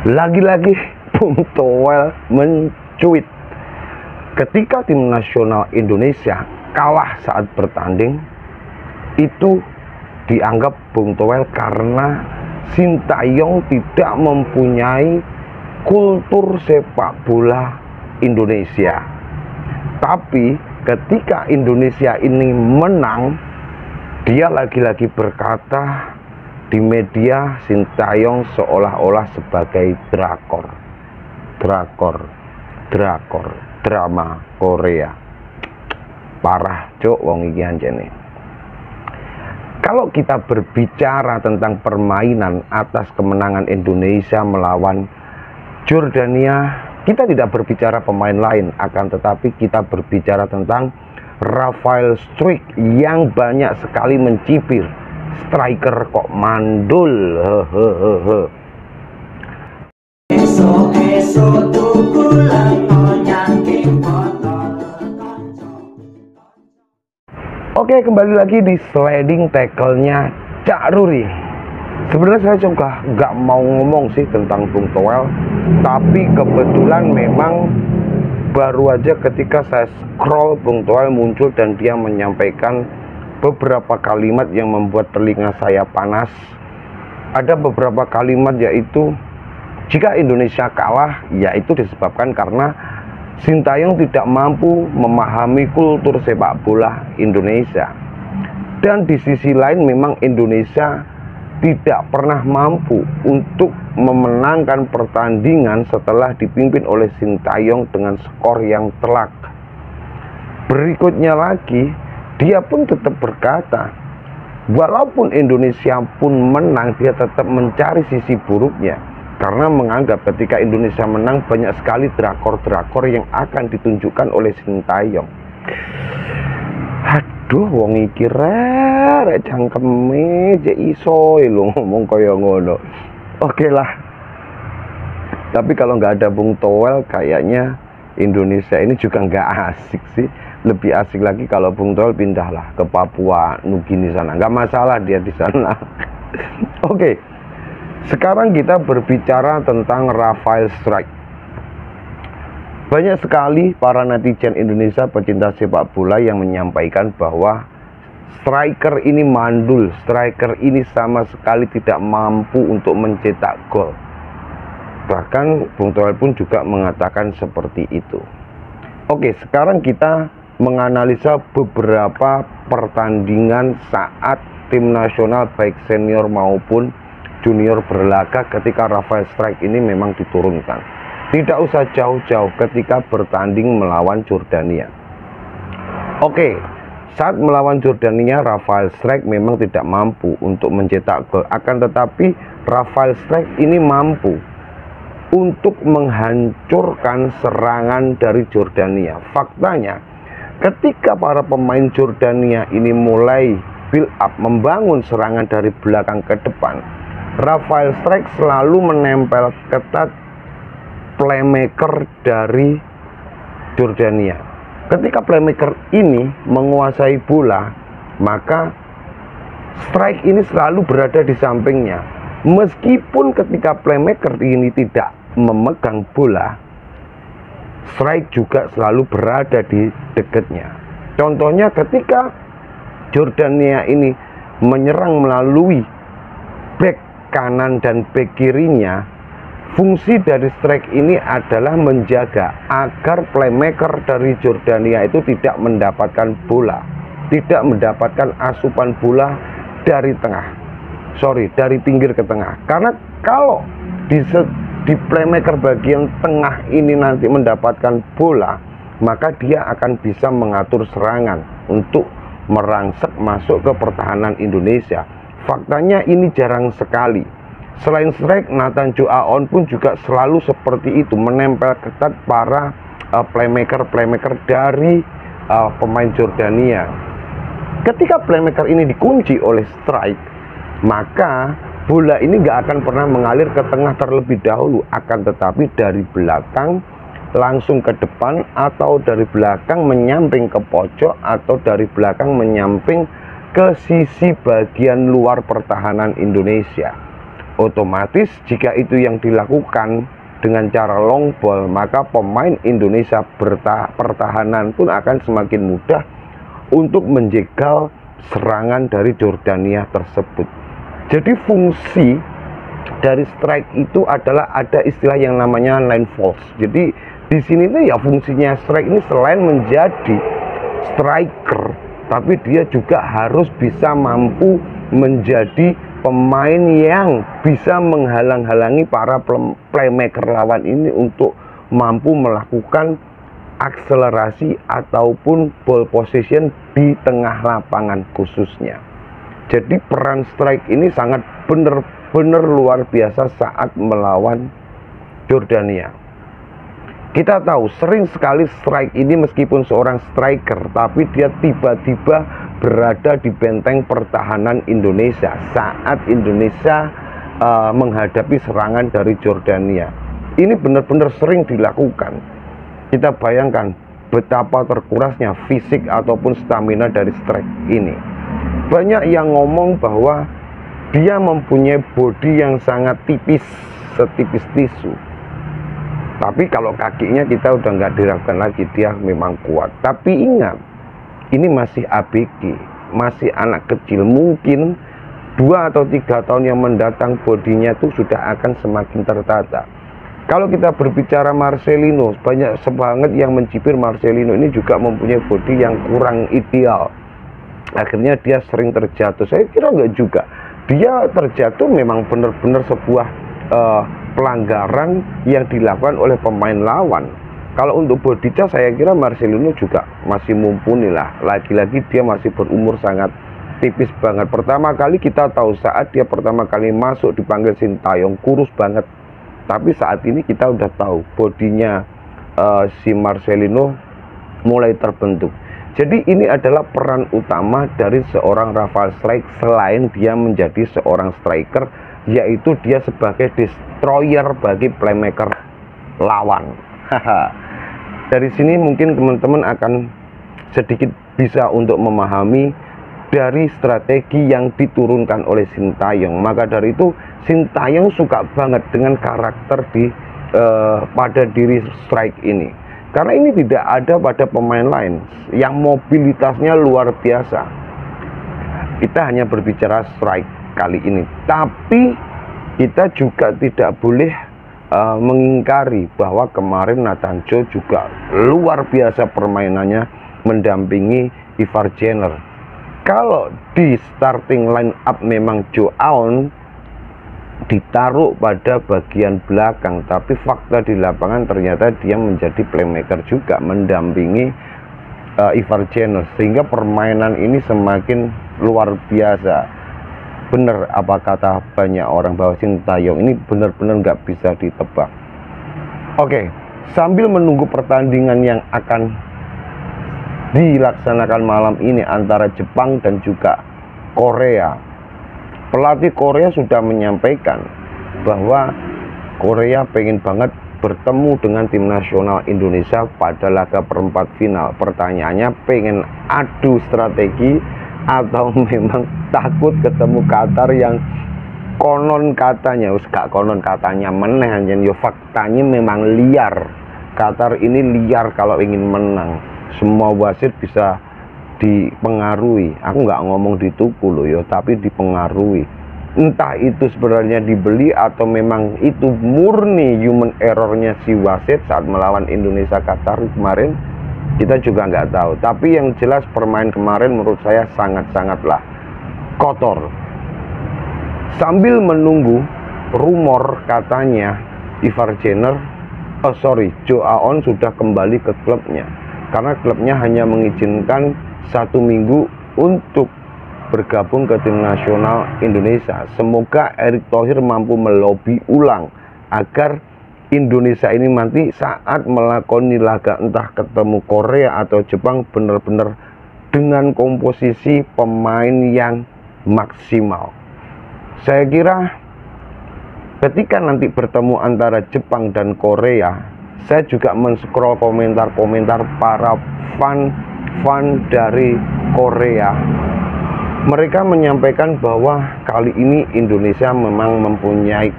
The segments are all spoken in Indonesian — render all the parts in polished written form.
Lagi-lagi Bung Toel mencuit ketika tim nasional Indonesia kalah saat bertanding. Itu dianggap Bung Toel karena Sintayong tidak mempunyai kultur sepak bola Indonesia. Tapi ketika Indonesia ini menang, dia lagi-lagi berkata di media Sintayong seolah-olah sebagai drakor, drama Korea. Parah cok wong iki anjene. Kalau kita berbicara tentang permainan atas kemenangan Indonesia melawan Jordania, kita tidak berbicara pemain lain, akan tetapi kita berbicara tentang Rafael Struijk yang banyak sekali mencibir. Striker kok mandul, Oke, kembali lagi di sliding tackle-nya Cak Ruri. Sebenarnya saya juga nggak mau ngomong sih tentang Bung Toel, tapi kebetulan memang baru aja ketika saya scroll Bung Toel muncul dan dia menyampaikan beberapa kalimat yang membuat telinga saya panas. Ada beberapa kalimat yaitu, jika Indonesia kalah, yaitu disebabkan karena Sintayong tidak mampu memahami kultur sepak bola Indonesia. Dan di sisi lain memang Indonesia tidak pernah mampu untuk memenangkan pertandingan setelah dipimpin oleh Sintayong dengan skor yang telak. Berikutnya lagi, dia pun tetap berkata, walaupun Indonesia pun menang, dia tetap mencari sisi buruknya. Karena menganggap ketika Indonesia menang, banyak sekali drakor-drakor yang akan ditunjukkan oleh Sintayong. Aduh, wong iki rek cangkeme jek iso lho ngomong kaya ngono. Oke lah. Tapi kalau nggak ada Bung Toel, kayaknya Indonesia ini juga nggak asik sih. Lebih asik lagi kalau Bung Toel pindahlah ke Papua Nugini sana, nggak masalah dia di sana. Oke, sekarang kita berbicara tentang Rafael Struijk. Banyak sekali para netizen Indonesia pecinta sepak bola yang menyampaikan bahwa striker ini mandul, striker ini sama sekali tidak mampu untuk mencetak gol. Bahkan Bung Toel pun juga mengatakan seperti itu. Oke, sekarang kita menganalisa beberapa pertandingan saat tim nasional baik senior maupun junior berlaga ketika Rafael Struijk ini memang diturunkan. Tidak usah jauh-jauh ketika bertanding melawan Jordania. Oke, saat melawan Jordania Rafael Struijk memang tidak mampu untuk mencetak gol, akan tetapi Rafael Struijk ini mampu untuk menghancurkan serangan dari Jordania. Faktanya, ketika para pemain Jordania ini mulai build up, membangun serangan dari belakang ke depan, Rafael Struijk selalu menempel ketat playmaker dari Jordania. Ketika playmaker ini menguasai bola, maka Struijk ini selalu berada di sampingnya. Meskipun ketika playmaker ini tidak memegang bola, Struijk juga selalu berada di dekatnya. Contohnya ketika Jordania ini menyerang melalui back kanan dan back kirinya, fungsi dari Struijk ini adalah menjaga agar playmaker dari Jordania itu tidak mendapatkan bola, tidak mendapatkan asupan bola dari dari pinggir ke tengah. Karena kalau di playmaker bagian tengah ini nanti mendapatkan bola, maka dia akan bisa mengatur serangan untuk merangsek masuk ke pertahanan Indonesia. Faktanya ini jarang sekali. Selain Struijk, Nathan Joe Aon pun juga selalu seperti itu, menempel ketat para playmaker dari pemain Jordania. Ketika playmaker ini dikunci oleh Struijk, maka bola ini nggak akan pernah mengalir ke tengah terlebih dahulu, akan tetapi dari belakang langsung ke depan, atau dari belakang menyamping ke pojok, atau dari belakang menyamping ke sisi bagian luar pertahanan Indonesia. Otomatis jika itu yang dilakukan dengan cara long ball, maka pemain Indonesia pertahanan pun akan semakin mudah untuk menjegal serangan dari Jordania tersebut. Jadi fungsi dari strike itu adalah ada istilah yang namanya line force. Jadi di sini tuh ya fungsinya strike ini selain menjadi striker, tapi dia juga harus bisa mampu menjadi pemain yang bisa menghalang-halangi para playmaker lawan ini untuk mampu melakukan akselerasi ataupun ball possession di tengah lapangan khususnya. Jadi peran strike ini sangat benar-benar luar biasa saat melawan Jordania. Kita tahu sering sekali strike ini meskipun seorang striker, tapi dia tiba-tiba berada di benteng pertahanan Indonesia saat Indonesia menghadapi serangan dari Jordania. Ini benar-benar sering dilakukan. Kita bayangkan betapa terkurasnya fisik ataupun stamina dari strike ini. Banyak yang ngomong bahwa dia mempunyai bodi yang sangat tipis, setipis tisu. Tapi kalau kakinya kita udah nggak diragukan lagi, dia memang kuat. Tapi ingat, ini masih ABG, masih anak kecil. Mungkin 2 atau 3 tahun yang mendatang bodinya tuh sudah akan semakin tertata. Kalau kita berbicara Marcelino, banyak banget yang mencibir Marcelino ini juga mempunyai bodi yang kurang ideal. Akhirnya dia sering terjatuh. Saya kira enggak juga. Dia terjatuh memang benar-benar sebuah pelanggaran yang dilakukan oleh pemain lawan. Kalau untuk body charge, saya kira Marcelino juga masih mumpuni lah. Lagi-lagi dia masih berumur sangat tipis banget. Pertama kali kita tahu saat dia pertama kali masuk dipanggil Sintayong, kurus banget. Tapi saat ini kita udah tahu bodinya si Marcelino mulai terbentuk. Jadi ini adalah peran utama dari seorang Rafael Strike selain dia menjadi seorang striker, yaitu dia sebagai destroyer bagi playmaker lawan. Dari sini mungkin teman-teman akan sedikit bisa untuk memahami dari strategi yang diturunkan oleh Sintayong. Maka dari itu Sintayong suka banget dengan karakter pada diri strike ini. Karena ini tidak ada pada pemain lain yang mobilitasnya luar biasa. Kita hanya berbicara strike kali ini, tapi kita juga tidak boleh mengingkari bahwa kemarin Nathan Joe juga luar biasa permainannya mendampingi Ivar Jenner. Kalau di starting line up memang Joe Allen ditaruh pada bagian belakang, tapi fakta di lapangan ternyata dia menjadi playmaker juga mendampingi Ivar Jenner, sehingga permainan ini semakin luar biasa. Benar apa kata banyak orang bahwa Sintayong ini benar-benar nggak bisa ditebak. Oke, sambil menunggu pertandingan yang akan dilaksanakan malam ini antara Jepang dan juga Korea, pelatih Korea sudah menyampaikan bahwa Korea pengen banget bertemu dengan tim nasional Indonesia pada laga perempat final. Pertanyaannya, pengen adu strategi atau memang takut ketemu Qatar yang konon katanya, gak konon katanya meneh anjen, yo faktanya memang liar. Qatar ini liar kalau ingin menang. Semua wasit bisa dipengaruhi. Aku nggak ngomong dituku loh yo, tapi dipengaruhi. Entah itu sebenarnya dibeli atau memang itu murni human errornya si wasit saat melawan Indonesia Qatar kemarin, kita juga nggak tahu. Tapi yang jelas permain kemarin menurut saya sangat-sangatlah kotor. Sambil menunggu rumor katanya Ivar Jenner, Joe Allen sudah kembali ke klubnya, karena klubnya hanya mengizinkan 1 minggu untuk bergabung ke tim nasional Indonesia. Semoga Erick Thohir mampu melobi ulang agar Indonesia ini nanti saat melakoni laga entah ketemu Korea atau Jepang benar-benar dengan komposisi pemain yang maksimal. Saya kira ketika nanti bertemu antara Jepang dan Korea, saya juga men-scroll komentar-komentar para fan dari Korea Mereka menyampaikan bahwa kali ini Indonesia memang mempunyai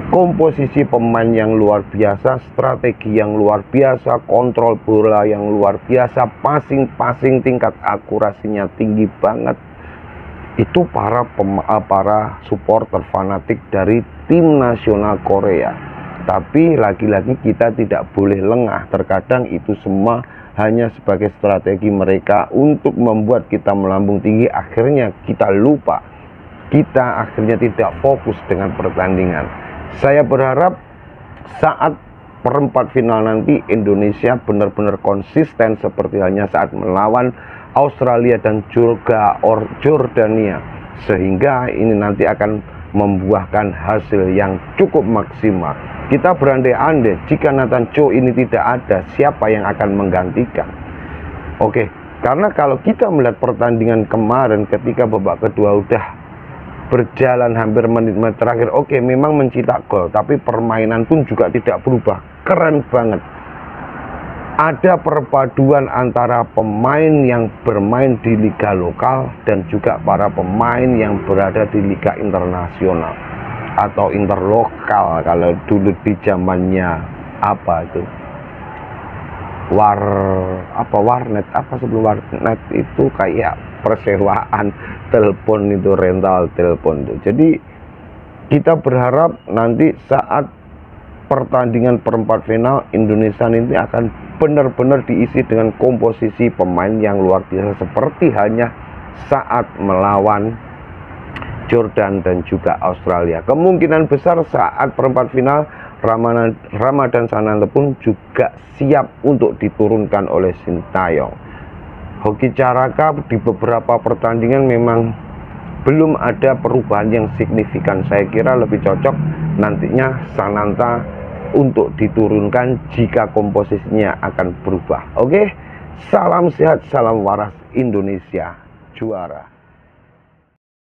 komposisi pemain yang luar biasa, strategi yang luar biasa, kontrol bola yang luar biasa, passing tingkat akurasinya tinggi banget. Itu para supporter fanatik dari tim nasional Korea. Tapi lagi-lagi kita tidak boleh lengah. Terkadang itu semua hanya sebagai strategi mereka untuk membuat kita melambung tinggi. Akhirnya kita lupa, kita akhirnya tidak fokus dengan pertandingan. Saya berharap saat perempat final nanti Indonesia benar-benar konsisten seperti halnya saat melawan Australia dan juga Jordania, sehingga ini nanti akan membuahkan hasil yang cukup maksimal. Kita berandai-andai jika Nathan Cho ini tidak ada, siapa yang akan menggantikan? Oke, karena kalau kita melihat pertandingan kemarin ketika babak kedua udah berjalan hampir menit-menit terakhir, oke, memang mencetak gol, tapi permainan pun juga tidak berubah. Keren banget. Ada perpaduan antara pemain yang bermain di liga lokal dan juga para pemain yang berada di liga internasional atau interlokal. Kalau dulu di zamannya apa itu warnet, sebelum warnet itu kayak persewaan telepon, itu rental telepon itu. Jadi kita berharap nanti saat pertandingan perempat final Indonesia ini akan benar-benar diisi dengan komposisi pemain yang luar biasa seperti halnya saat melawan Jordan dan juga Australia. Kemungkinan besar saat perempat final Ramadan Sananta pun juga siap untuk diturunkan oleh Sintayong. Hoki Caraka di beberapa pertandingan memang belum ada perubahan yang signifikan. Saya kira lebih cocok nantinya Sananta untuk diturunkan jika komposisinya akan berubah. Oke, salam sehat, salam waras, Indonesia juara.